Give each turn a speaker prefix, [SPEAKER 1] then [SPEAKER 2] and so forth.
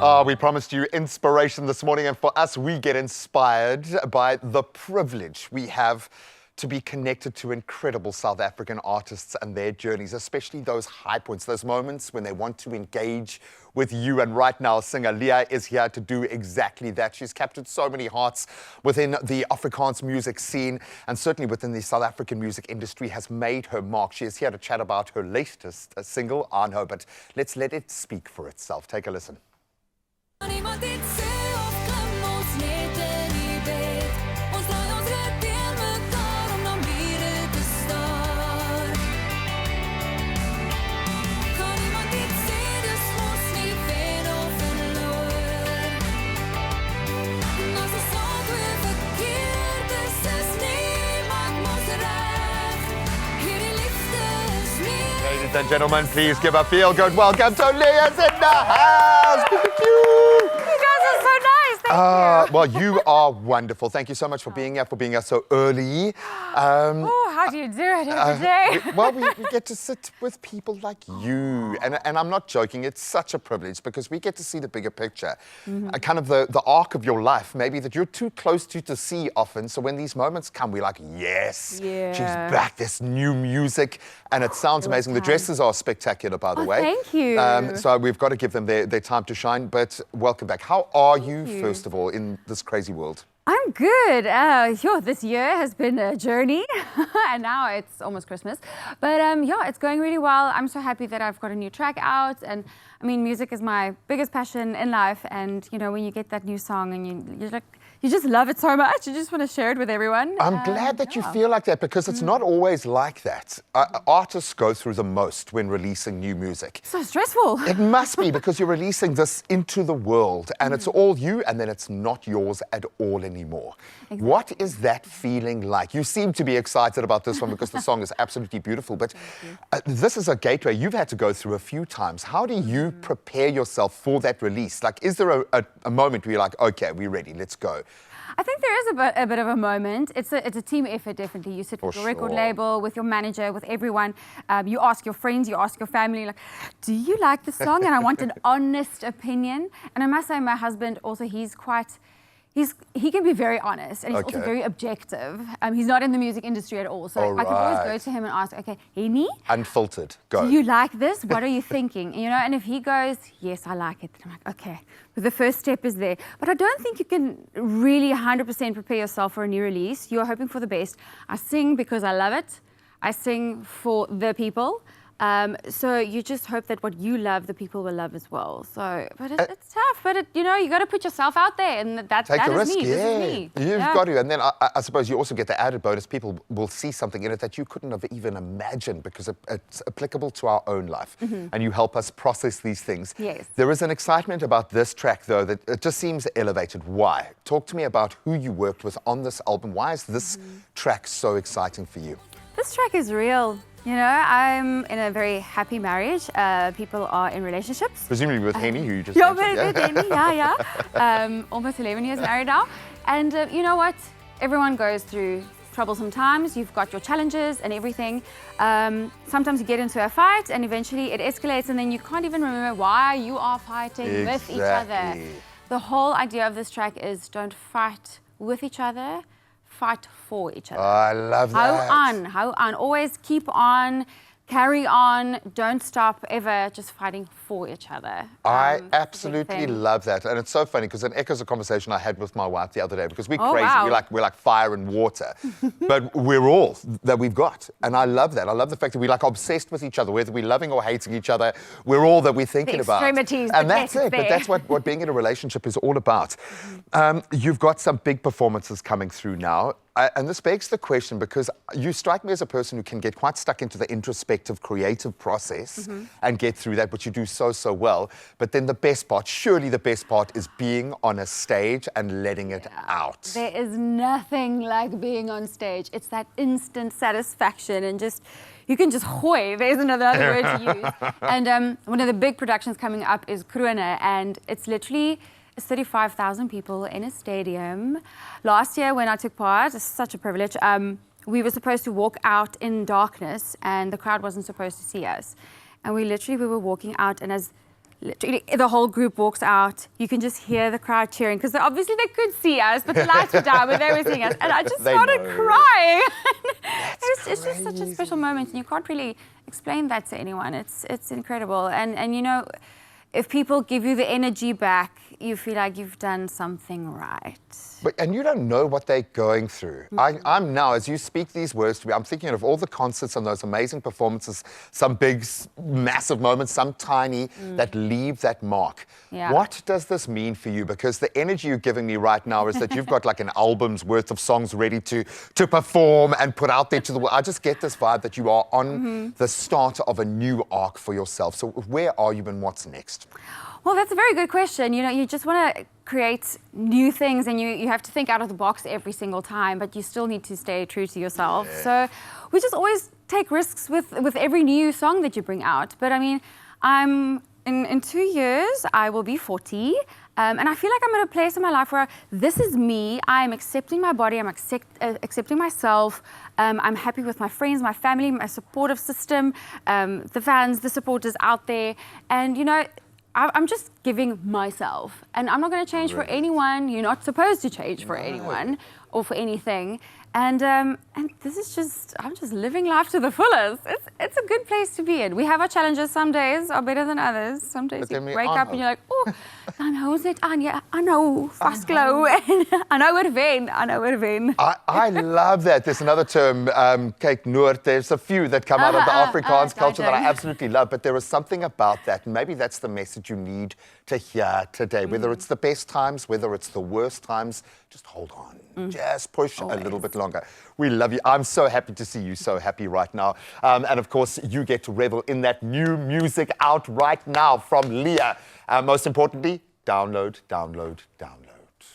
[SPEAKER 1] We promised you inspiration this morning, and for us, we get inspired by the privilege we have to be connected to incredible South African artists and their journeys, especially those high points, those moments when they want to engage with you. And right now, singer Leah is here to do exactly that. She's captured so many hearts within the Afrikaans music scene, and certainly within the South African music industry, has made her mark. She is here to chat about her latest single, Aanhou, but let's let it speak for itself. Take a listen. Ladies and gentlemen, please give a feel-good welcome to Leah's in the house.
[SPEAKER 2] You guys are so nice. Thank you.
[SPEAKER 1] Well, you are wonderful. Thank you so much for being here so early.
[SPEAKER 2] How do you do it every day?
[SPEAKER 1] We get to sit with people like you. And I'm not joking. It's such a privilege because we get to see the bigger picture, kind of the arc of your life, maybe that you're too close to see often. So when these moments come, we're like, yes, she's back. This new music. And it sounds amazing. The dresses are spectacular, by the way.
[SPEAKER 2] Thank you.
[SPEAKER 1] So we've got to give them their time to shine. But welcome back. How are you, first of all, in this crazy world?
[SPEAKER 2] I'm good. This year has been a journey, and now it's almost Christmas. But it's going really well. I'm so happy that I've got a new track out, and I mean, music is my biggest passion in life. And you know, when you get that new song and you just love it so much, you just want to share it with everyone.
[SPEAKER 1] I'm glad that you feel like that, because it's not always like that. Artists go through the most when releasing new music.
[SPEAKER 2] So stressful.
[SPEAKER 1] It must be, because you're releasing this into the world, and it's all you, and then it's not yours at all anymore. Exactly. What is that feeling like? You seem to be excited about this one because the song is absolutely beautiful, but this is a gateway you've had to go through a few times. How do you prepare yourself for that release? Like, is there a moment where you're like, okay, we're ready, let's go?
[SPEAKER 2] I think there is a bit of a moment. It's a team effort, definitely. You sit with your record label, with your manager, with everyone. You ask your friends, you ask your family, like, do you like the song? And I want an honest opinion. And I must say, my husband also, he can be very honest, and he's also very objective. He's not in the music industry at all. So I can always go to him and ask, okay, Henny?
[SPEAKER 1] Unfiltered, go.
[SPEAKER 2] Do you like this? What are you thinking? You know, and if he goes, yes, I like it, then I'm like, okay. But the first step is there. But I don't think you can really 100% prepare yourself for a new release. You're hoping for the best. I sing because I love it. I sing for the people. So you just hope that what you love, the people will love as well. So, but it's tough. But you got to put yourself out there, and that is
[SPEAKER 1] risk,
[SPEAKER 2] me. This is me.
[SPEAKER 1] You've got to, and then I suppose you also get the added bonus. People will see something in it that you couldn't have even imagined, because it's applicable to our own life, and you help us process these things.
[SPEAKER 2] Yes.
[SPEAKER 1] There is an excitement about this track, though, that it just seems elevated. Why? Talk to me about who you worked with on this album. Why is this track so exciting for you?
[SPEAKER 2] This track is real. You know, I'm in a very happy marriage. People are in relationships.
[SPEAKER 1] Presumably with Henny, who you just mentioned.
[SPEAKER 2] With Henny, almost 11 years married now. And you know what? Everyone goes through troublesome times. You've got your challenges and everything. Sometimes you get into a fight, and eventually it escalates, and then you can't even remember why you are fighting with each other. The whole idea of this track is don't fight with each other, fight for each other.
[SPEAKER 1] Oh, I love that.
[SPEAKER 2] How on. Always keep on, carry on, don't stop ever, just fighting for each other.
[SPEAKER 1] I absolutely love that. And it's so funny because it echoes a conversation I had with my wife the other day, because we're crazy.
[SPEAKER 2] Wow.
[SPEAKER 1] We're like fire and water, but we're all that we've got. And I love that. I love the fact that we're like obsessed with each other, whether we're loving or hating each other, we're all that we're thinking about.
[SPEAKER 2] Extremities.
[SPEAKER 1] And that's it. But that's what being in a relationship is all about. You've got some big performances coming through now. And this begs the question, because you strike me as a person who can get quite stuck into the introspective, creative process and get through that, which you do so well. But then the best part, surely the best part, is being on a stage and letting it out.
[SPEAKER 2] There is nothing like being on stage. It's that instant satisfaction, and you can just hoy. There's another word to use. And one of the big productions coming up is Krone, and it's literally 35,000 people in a stadium. Last year when I took part, it's such a privilege, we were supposed to walk out in darkness, and the crowd wasn't supposed to see us. And we were walking out, and as literally the whole group walks out. You can just hear the crowd cheering because obviously they could see us, but the lights were down, but they were seeing us. And I just started crying. It's just such a special moment, and you can't really explain that to anyone. It's incredible. And you know, if people give you the energy back, you feel like you've done something right.
[SPEAKER 1] And you don't know what they're going through. I'm now, as you speak these words to me, I'm thinking of all the concerts and those amazing performances, some big, massive moments, some tiny, that leave that mark.
[SPEAKER 2] Yeah.
[SPEAKER 1] What does this mean for you? Because the energy you're giving me right now is that you've got like an album's worth of songs ready to perform and put out there to the world. I just get this vibe that you are on the start of a new arc for yourself. So where are you and what's next?
[SPEAKER 2] Well, that's a very good question. You know, you just want to create new things, and you have to think out of the box every single time, but you still need to stay true to yourself. Yeah. So we just always take risks with every new song that you bring out. But I mean, in 2 years, I will be 40. And I feel like I'm at a place in my life where this is me. I'm accepting my body. I'm accepting myself. I'm happy with my friends, my family, my supportive system, the fans, the supporters out there. And, you know, I'm just giving myself, and I'm not going to change for anyone. You're not supposed to change for anyone or for anything. And this is just, I'm just living life to the fullest. It's a good place to be in. We have our challenges. Some days are better than others. Some days you wake up and you're like, oh, Aanhou is net aan. Ja, Aanhou, vasklou. Aanhou oorwen.
[SPEAKER 1] I love that. There's another term, kyk Noord. There's a few that come out of the Afrikaans culture that I absolutely love, but there is something about that, and maybe that's the message you need to hear today. Whether it's the best times, whether it's the worst times, just hold on. Just push a little bit longer. We love you. I'm so happy to see you so happy right now. And of course, you get to revel in that new music out right now from Leah. Most importantly, download.